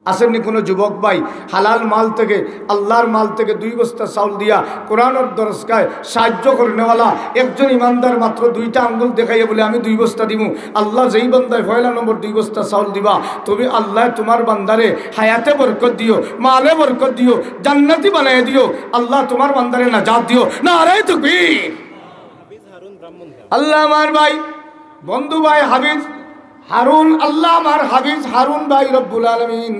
আসেননি কোনো যুবক ভাই হালাল মাল থেকে আল্লাহর মাল থেকে 2 বস্তা চাউল দিয়া কোরআনের দরজগায় সাহায্য করনেওয়ালা একজন ইমানদার মাত্র 2টা আঙ্গুল দেখাইয়া বলে আমি 2 বস্তা দিব। আল্লাহ যেই বান্দায় পয়লা নম্বর 2 বস্তা চাউল দিবা তুমি আল্লাহ তোমার বান্দারে হায়াতে বরকত দিও, মালে বরকত দিও, জান্নাতি বানায় দিও, আল্লাহ তোমার বান্দারে নাজাত দিও। নারে তাকবীর। আল্লাহ আমার ভাই বন্ধু ভাই হাফিজ হারুন, আল্লাহ আমার হাফিজ হারুন ভাই রব্বুল আলামিন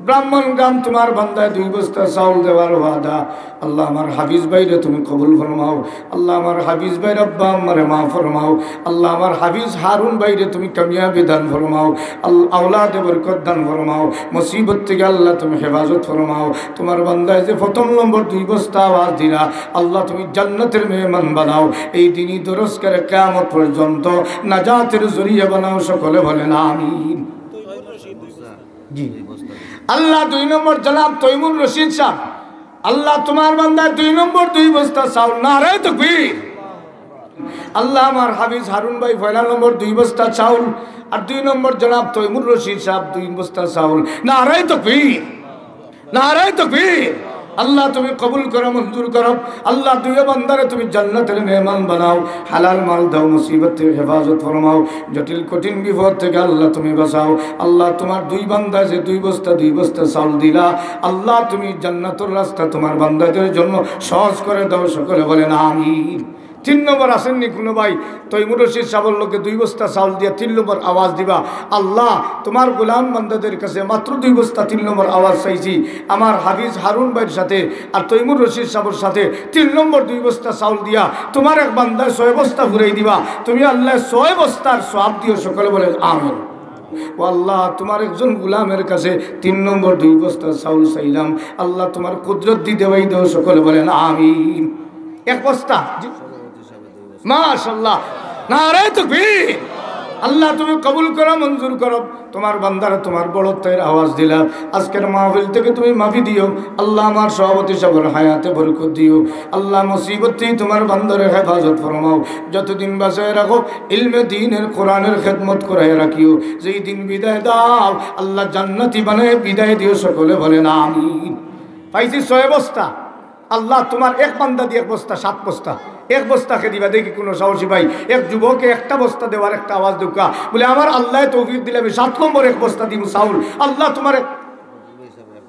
ব্রাহ্মণগ্রাম তোমার বান্দায় 2 বস্তা চাউল দেওয়ার ওয়াদা। আল্লাহ আমার হাফিজ ভাইরে তুমি কবুল ফরমাও। আল্লাহ আমার হাফিজ ভাই রব্বা আমারে মাফ ফরমাও। আল্লাহ আমার হাফিজ হারুন ভাইরে তুমি কামিয়াবি দান ফরমাও। আল্লাহ আওলাদে বরকত দান ফরমাও। মুসিবত থেকে আল্লাহ তুমি হেফাজত ফরমাও। তোমার বান্দায় যে প্রথম নম্বর 2 বস্তা আওয়াজ দিলা আল্লাহ তুমি জান্নাতের মেহমান বানাও। এই দিনই দরজ করে কিয়ামত পর্যন্ত নাজাতের জরিয়া বানাও। সকলে বলেন আমিন। জি আল্লাহ 2 নম্বর জনাব তৈমুর রশিদ সাহেব, আল্লাহ তোমার বান্দায় 2 নম্বর 2 বস্তা চাউল। নারে তাকবীর। আল্লাহ আমার হাফিজ হারুন ভাই পয়লা নম্বর 2 বস্তা চাউল আর 2 নম্বর জনাব তৈমুর রশিদ সাহেব 2 বস্তা চাউল। নারে তাকবীর, নারে তাকবীর। আল্লাহ তুমি কবুল করো, মঞ্জুর করো। আল্লাহ 2 বান্দারে তুমি জান্নাতের মেহমান বানাও। হালাল মাল দাও, মুসিবত থেকে হেফাজত ফরমাও, জটিল কঠিন বিপদ থেকে আল্লাহ তুমি বাঁচাও। আল্লাহ তোমার 2 বান্দা যে 2 বস্তা চাউল দিলা আল্লাহ তুমি জান্নাতুর রাস্তা তোমার বান্দাদের জন্য সহজ করে দাও। সকলে বলেন আমিন। 3 নম্বর আসেননি কোনো ভাই তৈমুর রশিদ সাহেবের লোকে 2 বস্তা চাউল দিয়া 3 নম্বর আওয়াজ দিবা আল্লাহ তোমার গোলাম বান্দাদের কাছে মাত্র 2 বস্তা 3 নম্বর আওয়াজ চাইছি। আমার হাফিজ হারুন ভাইয়ের সাথে আর তৈমুর রশিদ সাহেবের সাথে 3 নম্বর 2 বস্তা চাউল দিয়া তোমার এক বান্দায় 6 বস্তা ঘুরাই দিবা। তুমি আল্লাহ 6 বস্তার সওয়াব দিও। সকলে বলেন আমিন। ও আল্লাহ তোমার একজন গোলামের কাছে 3 নম্বর 2 বস্তা চাউল চাইলাম। আল্লাহ তোমার কুদরত দি দেওয়াই দাও। সকলে বলেন আমিন। 1 বস্তা মাশাআল্লাহ। নারে তাকবীর। আল্লাহ তুমি কবুল করো, মঞ্জুর করো। তোমার বান্দারা তোমার বড়ত্বের আওয়াজ দিলা আজকের মাহফিল থেকে তুমি মাফি দিও। আল্লাহ আমার সভাপতি সাহেবের হায়াতে বরকত দিও। আল্লাহ মুসিবত থেকে তোমার বান্দারে হেফাজত ফরমাও। যতদিন বাঁচায় রাখো ইলমে দ্বীনের কোরআনের খেদমত করায় রাখিও। যেই দিন বিদায় দাও আল্লাহ জান্নাতি বানায় বিদায় দিও। সকলে বলেন আমিন। পাইছি 6 বস্তা। আল্লাহ তোমার এক বান্দা দিয়ে 1 বস্তা 7 বস্তা 1 বস্তাকে দিবা। দেখি কোনো সাহসী ভাই এক যুবকে 1টা বস্তা দেওয়ার একটা আওয়াজ দুকা বলে আমার আল্লাহ তৌফিক দিলে আমি 7 নম্বর 1 বস্তা দিব চাউল। আল্লাহ তোমার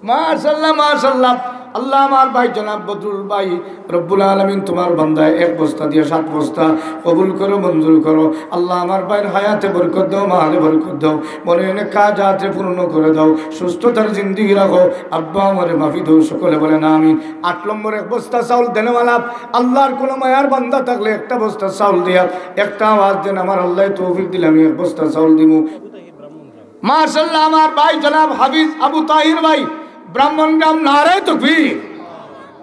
মাশাআল্লাহ মাশাআল্লাহ। আল্লাহ আমার ভাই জনাব বদরুল ভাই রব্বুল আলামিন তোমার বান্দায় 1 বস্তা দিয়ে 7 বস্তা কবুল করো, মঞ্জুর করো। আল্লাহ আমার ভাইয়ের হায়াতে বরকত দাও, মালে বরকত দাও, মনে এনে কাজাতে পূর্ণ করে দাও, সুস্থতার জিন্দেগি রাখো। আব্বা আমারে মাফি দাও। সকলে বলেন আমিন। 8 নম্বর 1 বস্তা চাউল দেনেওয়ালা আল্লাহর কোনো মায়ার বান্দা থাকলে 1টা বস্তা চাউল দিয়া একটা আওয়াজ দেন আমার আল্লাহ তৌফিক দিলে আমি 1 বস্তা চাউল দিব। মাশাআল্লাহ আমার ভাই জনাব হাফিজ আবু তাহির ভাই ব্রাহ্মণগ্রাম। নারে তাকবীর,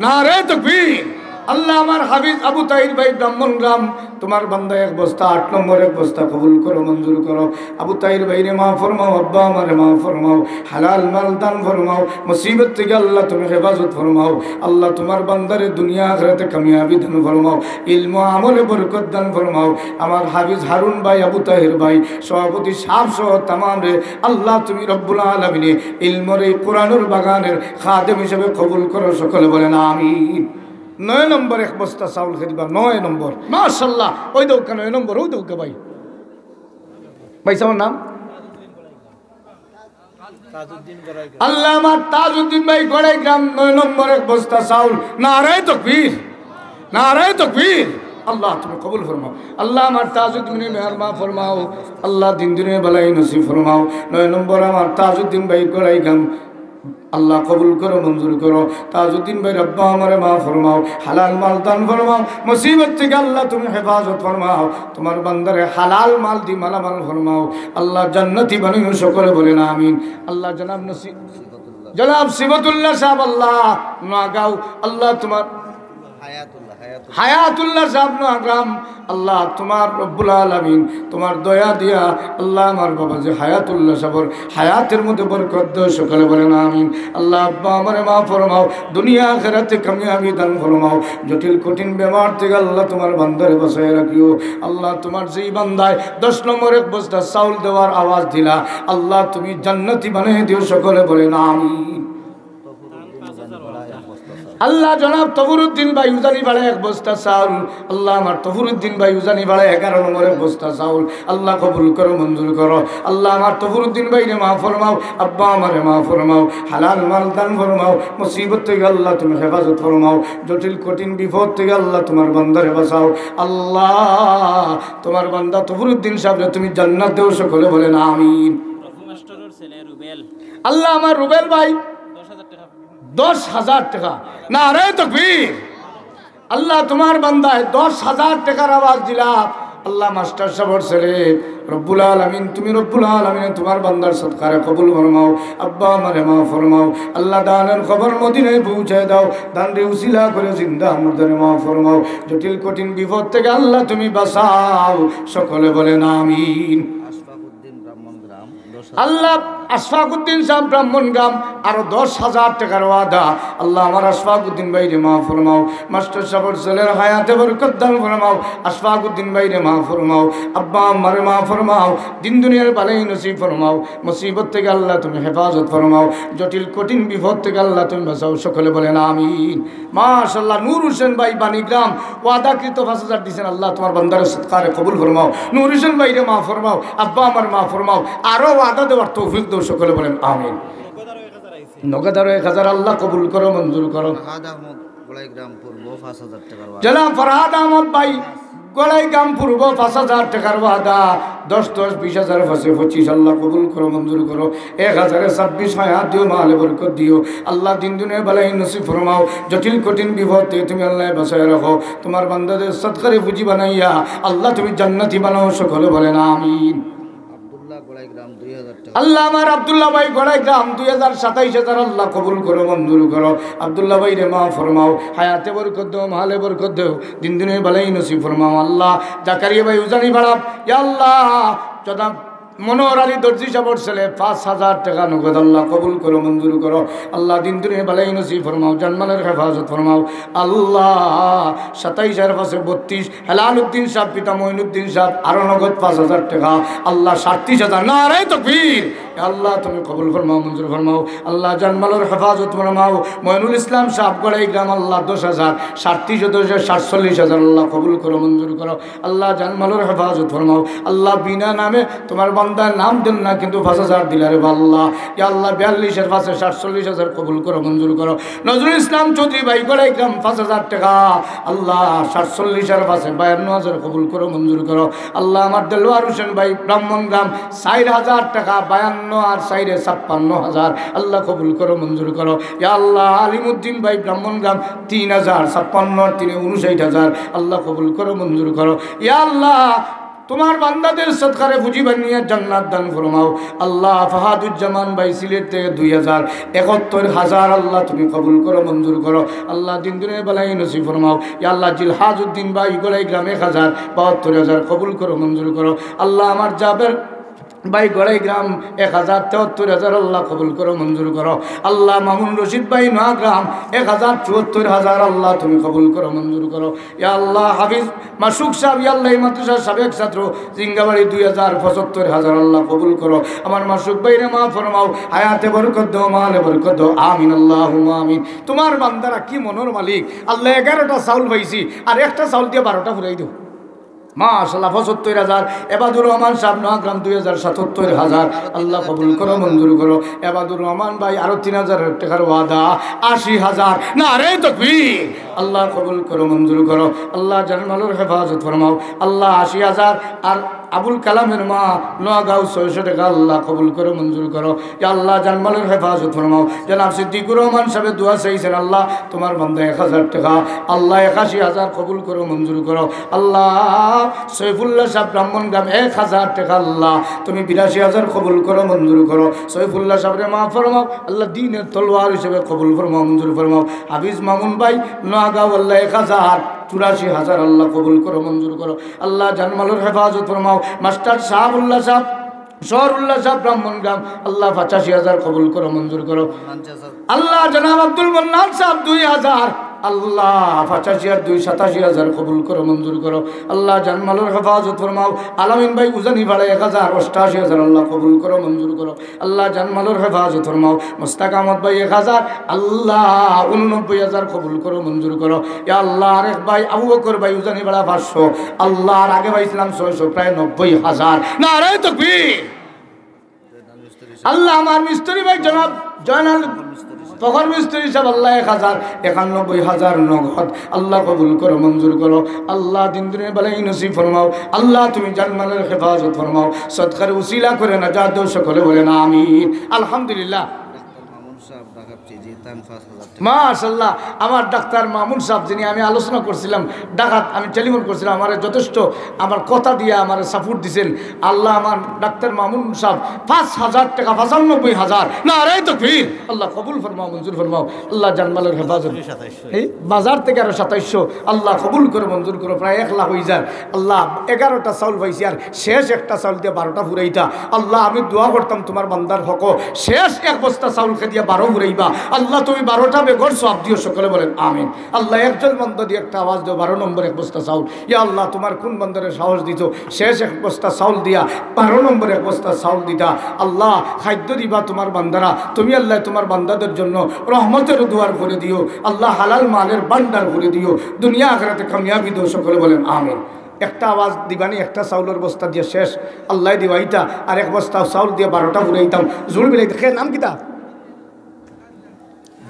নারে তাকবীর। আল্লাহ আমার হাফিজ আবু তাহির ভাই ব্রাহ্মণগ্রাম তোমার বান্দা 1 বস্তা 8 নম্বর 1 বস্তা কবুল করো, মঞ্জুর করো। আবু তাহির ভাইরে মাফ ফরমাও, আব্বা আমারে মাফ ফরমাও, হালাল মাল দান ফরমাও, মুসিবত থেকে আল্লাহ তুমি হেফাজত ফরমাও। আল্লাহ তোমার বান্দারে দুনিয়া আখিরাতে কামিয়াবি দান ফরমাও, ইলম আমলে বরকত দান ফরমাও। আমার হাফিজ হারুন ভাই আবু তাহির ভাই সভাপতি সাহেব সহ তামাম রে আল্লাহ তুমি রব্বুল আলামিন ইলমের এই কোরআনের বাগানের খাদেম হিসেবে কবুল করো। সকলে বলেন আমিন। 9 নম্বর 1 বস্তা চাউল খেদিবা। 9 নম্বর মাশাআল্লাহ। ওই দৌকা 9 নম্বর ওই দৌকা ভাই ভাই আমার নাম আল্লাহ আমার তাজউদ্দিন ভাই গড়াই গ্রাম 9 নম্বর 1 বস্তা চাউল। নারে তাকবীর, নারে তাকবীর। আল্লাহ তুমি কবুল ফরমাও। আল্লাহ আমার তাজউদ্দিনের মেহরমা ফরমাও। আল্লাহ দিন দিনে বালাই নসিব ফরমাও। 9 নম্বর আমার তাজউদ্দিন ভাই গড়াই গ্রাম আল্লাহ কবুল করো, মঞ্জুর করো। তাজউদ্দিন ভাই রব্বা আমারে মাফ ফরমাও, হালাল মাল দান ফরমাও, মুসিবত থেকে আল্লাহ তুমি হেফাজত ফরমাও। তোমার বান্দারে হালাল মাল দি মালামাল ফরমাও। আল্লাহ জান্নাতি বানাইও। সকলে বলেন আমিন। আল্লাহ জনাব সিবতুল্লাহ সাহেব আল্লাহ নোয়াগাঁও আল্লাহ তোমার হায়াতুল্লাহ সাহেব নোয়াগ্রাম আল্লাহ তোমার রব্বুল আলামিন তোমার দয়া দিয়া আল্লাহ আমার বাবা যে হায়াতুল্লাহ সাহেবের হায়াতের মধ্যে বরকত দাও, সকালে বলেন আমিন। আল্লাহ আব্বা আমারে মাফ ফরমাও, দুনিয়া আখিরাতে কামিয়াবি দান ফরমাও, জটিল কঠিন বেমার থেকে আল্লাহ তোমার বান্দারে বাঁচায় রাখিও। আল্লাহ তোমার যেই বান্দায় 10 নম্বর এক বস্তা চাউল দেওয়ার আওয়াজ দিলা, আল্লাহ তুমি জান্নাতি বানিয়ে দিও, সকলে বলেন আমিন। আল্লাহ জনাব তফরুদ্দিন ভাই উজানি ভাড়া 1 বস্তা চাউল, আল্লাহ আমার তফরুদ্দিন ভাই উজানি ভাড়া 11 নম্বর 1 বস্তা চাউল, আল্লাহ কবুল করো, মঞ্জুর করো। আল্লাহ আমার তফরুদ্দিন ভাইরে মাফ ফরমাও, আব্বা আমারে মাফ ফরমাও, হালাল মাল দান ফরমাও, মুসিবত থেকে আল্লাহ তুমি হেফাজত ফরমাও, জটিল কঠিন বিপদ থেকে আল্লাহ তোমার বান্দারে বাঁচাও। আল্লাহ তোমার বান্দা তফরুদ্দিন সাহেবরে তুমি জান্নাত দেও, সকলে বলেন আমিন। আল্লাহ আমার রুবেল ভাই 10,000 টাকা, নারে তাকবীর। আল্লাহ তোমার বান্দায় 10,000 টাকার আওয়াজ দিলা, আল্লাহ মাস্টার সাহেবের ছেলে রব্বুল আলামিন তুমি রব্বুল আলামিন তোমার বান্দার সদকারে কবুল ফরমাও, আব্বা আমারে মাফ ফরমাও। আল্লাহ দানের খবর মদিনায় পৌঁছায় দাও, দানরে উসিলা করে জিন্দা মুর্দারে মাফ ফরমাও, জটিল কঠিন বিপদ থেকে আল্লাহ তুমি বাঁচাও, সকলে বলেন আমিন। আল্লাহ আশফাকুদ্দিন সাহেব ব্রাহ্মণগ্রাম আরো 10,000 টাকার ওয়াদা, আল্লাহ আমার আশফাকুদ্দিন ভাইরে মাফ ফরমাও, মাস্টার সাহেবের ছেলের হায়াতে বরকত দান ফরমাও, আশফাকুদ্দিন ভাইরে মাফ ফরমাও, আব্বা আমারে মাফ ফরমাও, দিন দুনিয়ার ভালাই নসিব ফরমাও, মুসিবত থেকে আল্লাহ তুমি হেফাজত ফরমাও, জটিল কঠিন বিপদ থেকে আল্লাহ তুমি বাঁচাও, সকলে বলেন আমিন। মাশাআল্লাহ নূর হোসেন ভাই বাণীগ্রাম ওয়াদাকৃত 5,000 দিয়েছেন, আল্লাহ তোমার বান্দার সদকারে কবুল ফরমাও, নূর হোসেন ভাইরে মাফ ফরমাও, আব্বা আমার মাফ ফরমাও, আরো ওয়াদা দেওয়ার তৌফিক দাও, সকলে বলেন আমিন। নগদারো 1,000 আল্লাহ কবুল করো, মঞ্জুর করো। জনাব ফরহাদ আহমদ ভাই গোলাইগ্রাম পূর্ব 5,000 টাকার ওয়াদা, 10 10 20,000 ফাঁসে 25 আল্লাহ কবুল করো, মঞ্জুর করো। 1,026 হায়াত দিও, মালে বরকত দিও, আল্লাহ দিন দুনিয়া বালাই নসিব ফরমাও, জটিল কঠিন বিপদ থেকে তুমি আল্লাহ বাঁচায় রাখো, তোমার বান্দাদের সদকারে পুঁজি বানাইয়া আল্লাহ তুমি জান্নাতি বানাও, সকলে বলেন আমিন। আল্লাহ আমার আব্দুল্লাহ ভাই গোড়াইগ্রাম 2,27,000 আল্লাহ কবুল করো, মঞ্জুর করো। আব্দুল্লাহ ভাই রে মাফ ফরমাও, হায়াতে বরকত দাও, মালে বরকত দাও, দিন দিনের বালাই নসিব ফরমাও। আল্লাহ জাকারিয়া ভাই উজানি বাড়াব, ইয়া আল্লাহ জনাব মনোহর আলী দর্জি সাহেবের ছেলে 5,000 টাকা নগদ আল্লাহ কবুল করো, মঞ্জুর করো। আল্লাহ দিন দুনিয়া বালাই নসিব ফরমাও, জানমালের হেফাজত ফরমাও। আল্লাহ 27,000 পাশে 32 হেলাল উদ্দিন সাহেব পিতা মঈনুদ্দিন সাহেব আরো নগদ 5,000 টাকা, আল্লাহ 37,000, নারে তাকবীর। আল্লাহ তুমি কবুল ফরমাও, মঞ্জুর ফরমাও। আল্লাহ জানমালের হেফাজত ফরমাও। মঈনুল ইসলাম সাহেব গোড়াইগ্রাম আল্লাহ 10,000, 37,000 47,000 আল্লাহ কবুল করো, মঞ্জুর করো। আল্লাহ জানমালের হেফাজত ফরমাও। আল্লাহ বিনা নামে তোমার বান্দার নাম দেন না, কিন্তু 5,000 দিলারে আল্লাহ, ইয়া আল্লাহ 42-এর পাশে 47,000 কবুল করো, মঞ্জুর করো। নজরুল ইসলাম চৌধুরী ভাই গোড়াইগ্রাম 5,000 টাকা, আল্লাহ 47-এর পাশে 52,000 কবুল করো, মঞ্জুর করো। আল্লাহ আমার দেলোয়ার হোসেন ভাই ব্রাহ্মণগ্রাম 4,000 টাকা, 52 আর 4 56,000 আল্লাহ কবুল করো, মঞ্জুর করো। ইয়া আল্লাহ আলিমুদ্দিন ভাই ব্রাহ্মণগ্রাম 3,000, 56 3 59,000 আল্লাহ কবুল করো, মঞ্জুর করো। ইয়া আল্লাহ তোমার বান্দাদের সদকারে পুঁজি বানিয়ে জান্নাত দান ফরমাও। আল্লাহ ফাহাদুজ্জামান ভাই সিলেট থেকে 2,71,000 আল্লাহ তুমি কবুল করো, মঞ্জুর করো। আল্লাহ দিন দিনের বেলায় নসিব ফরমাও। ইয়া আল্লাহ জিলহাজউদ্দিন ভাই গোড়াইগ্রাম 1,72,000 কবুল করো, মঞ্জুর করো। আল্লাহ আমার জাবের ভাই গোড়াইগ্রাম 1,73,000 আল্লাহ কবুল করো, মঞ্জুর করো। আল্লাহ মামুন রশিদ ভাই নোয়াগ্রাম 1,74,000 আল্লাহ তুমি কবুল করো, মঞ্জুর করো। ইয়া আল্লাহ হাফিজ মাসুক সাহেব, ইয়া আল্লাহ মাদ্রাসার সাবেক ছাত্র জিঙ্গাবাড়ি 2,75,000 আল্লাহ কবুল করো। আমার মাসুক ভাইরে মা ফরমাও, হায়াতে বরকত দাও, মালে বরকত দাও, আমিন আল্লাহুম্মা আমিন। তোমার বান্দারা কি মনোর মালিক, আল্লাহ 11টা চাউল পাইছি আর একটা চাউল দিয়ে 12টা ফুরাই দেও। মাশাআল্লাহ 75,000। এবাদুর রহমান সাহেব নোয়াগ্রাম 2,77,000 আল্লাহ কবুল করো, মঞ্জুর করো। এবাদুর রহমান ভাই আরো 3,000 টাকার ওয়াদা, 80,000, নারে তাকবীর। আল্লাহ কবুল করো, মঞ্জুর করো। আল্লাহ জানমালের হেফাজত ফরমাও। আল্লাহ 80,000। আর আবুল কালামের মা নোয়াগাঁও 600 টাকা আল্লাহ কবুল করো, মঞ্জুর করো। ইয়া আল্লাহ জানমালের হেফাজত ফরমাও। জনাব সিদ্দিকুর রহমান সাহেব দোয়া চাইছেন, আল্লাহ তোমার বান্দা 1,000 টাকা, আল্লাহ 81,000 কবুল করো, মঞ্জুর করো। আল্লাহ সৈফুল্লাহ সাহেব ব্রাহ্মণগ্রাম 1,000 টাকা, আল্লাহ তুমি 82,000 কবুল করো, মঞ্জুর করো। সৈফুল্লাহ সাহেবরে মা ফরমাও, আল্লাহ দিনের তলোয়ার হিসেবে কবুল ফরমাও, মঞ্জুর ফরমাও। হাফিজ মামুন ভাই নোয়াগাঁও আল্লাহ 1,000 84,000 আল্লাহ কবুল করো মঞ্জুর করো। আল্লাহ জানমালের হেফাজত ফরমাও। মাস্টার শাহাবুল্লাহ সাহেব শহরুল্লাহ সাহেব ব্রাহ্মণগ্রাম আল্লাহ 85,000 কবুল করো মঞ্জুর করো। আল্লাহ জনাব আব্দুল মান্নান সাহেব 2,000 আল্লাহ 85 আর 2 87,000 কবুল করো মঞ্জুর করো। আল্লাহ জানমালের হেফাজত ফরমাও। আলামিন ভাই উজানি ভাড়া 1,000 88,000 আল্লাহ কবুল করো মঞ্জুর করো। আল্লাহ জানমালের হেফাজত ফরমাও। মুস্তাক আহমদ ভাই 1,000 আল্লাহ 89,000 কবুল করো মঞ্জুর করো। ইয়া আল্লাহ আরেক ভাই আবু বকর ভাই উজানি ভাড়া 500 আল্লাহ আর আগে ভাই ইসলাম 600 প্রায় 90,000 নারে তাকবীর। আল্লাহ আমার মিস্ত্রি ভাই জনাব জয়নাল তখন মিস্ত্রি সাহেব আল্লাহ 1,91,000 নগদ আল্লাহ কবুল করো মঞ্জুর করো। আল্লাহ দিন দিনের বেলায় নসিব ফরমাও। আল্লাহ তুমি জানমালের হেফাজত ফরমাও। সদকার উসিলা করে না যা দোষ সকলে বলে না আমিন। আলহামদুলিল্লাহ মাশাআল্লাহ আমার ডাক্তার মামুন সাহেব যিনি আমি আলোচনা করছিলাম ডাকাত আমি টেলিফোন করছিলাম আমার যথেষ্ট আমার কথা দিয়ে আমার সাপোর্ট দিয়েছেন আল্লাহ। আমার ডাক্তার মামুন সাহেব 5,000 টাকা 95,000 নারে তাকবীর আল্লাহ কবুল ফরমাও মঞ্জুর ফরমাও। আল্লাহ জানমালের হেফাজত এই বাজার থেকে আরো 2700 আল্লাহ কবুল করে মঞ্জুর করো প্রায় 1 লাখ হয়ে যায়। আল্লাহ 11টা চাউল পাইছি আর শেষ একটা চাউল দিয়ে 12টা ফুরাইতা। আল্লাহ আমি দোয়া করতাম তোমার বান্দার হক শেষ 1 বস্তা চাউলকে দিয়ে 12 ফুরাইবা। আল্লাহ তুমি 12টা বেগর সব দিও সকলে বলেন আমিন। আল্লাহ একজন বান্দা দিয়ে একটা আওয়াজ দিও 12 নম্বর 1 বস্তা চাউল। ইয়া আল্লাহ তোমার কোন বান্দারে সাহস দিত শেষ 1 বস্তা চাউল দিয়া 12 নম্বর 1 বস্তা চাউল দিতা। আল্লাহ খাদ্য দিবা তোমার বান্দারা তুমি আল্লাহ তোমার বান্দাদের জন্য রহমতের দুয়ার করে দিও। আল্লাহ হালাল মালের ভান্ডার করে দিও দুনিয়া আখিরাতে কামিয়াবি দিও সকলে বলেন আমিন। একটা আওয়াজ দিবানি একটা চাউলের বস্তা দিয়ে শেষ আল্লাহ দিবাইতা আর 1 বস্তা চাউল দিয়ে 12টা ফুরাইতাম জোর মিলাই দেখে নাম কিতা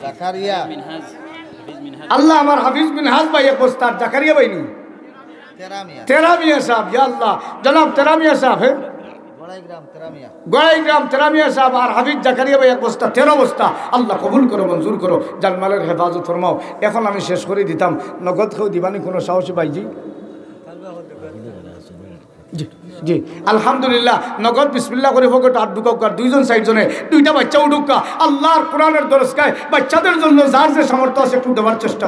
জাকারিয়া আল্লাহ আমার হাফিজ মিনহাজ ভাই 1 বস্তা জাকারিয়া ভাই নি তেরামিয়া সাহেব ইয়া আল্লাহ জনাব তেরামিয়া সাহেব হে গোড়াইগ্রাম তেরামিয়া সাহেব আর হাফিজ জাকারিয়া ভাই 1 বস্তা 13 বস্তা আল্লাহ কবুল করো মঞ্জুর করো জানমালের হেফাজত ফরমাও। এখন আমি শেষ করে দিতাম নগদ কেউ দিবানি কোনো সাহসী ভাইজি জি জি আলহামদুলিল্লাহ নগদ বিসমিল্লাহ করে ফকট 8 ঢুকার 2 জন 6 জনে 2টা বাচ্চা উঠুকা আল্লাহর কোরআনের দরজগায় বাচ্চাদের জন্য যার যে সামর্থ্য আছে একটু দেওয়ার চেষ্টা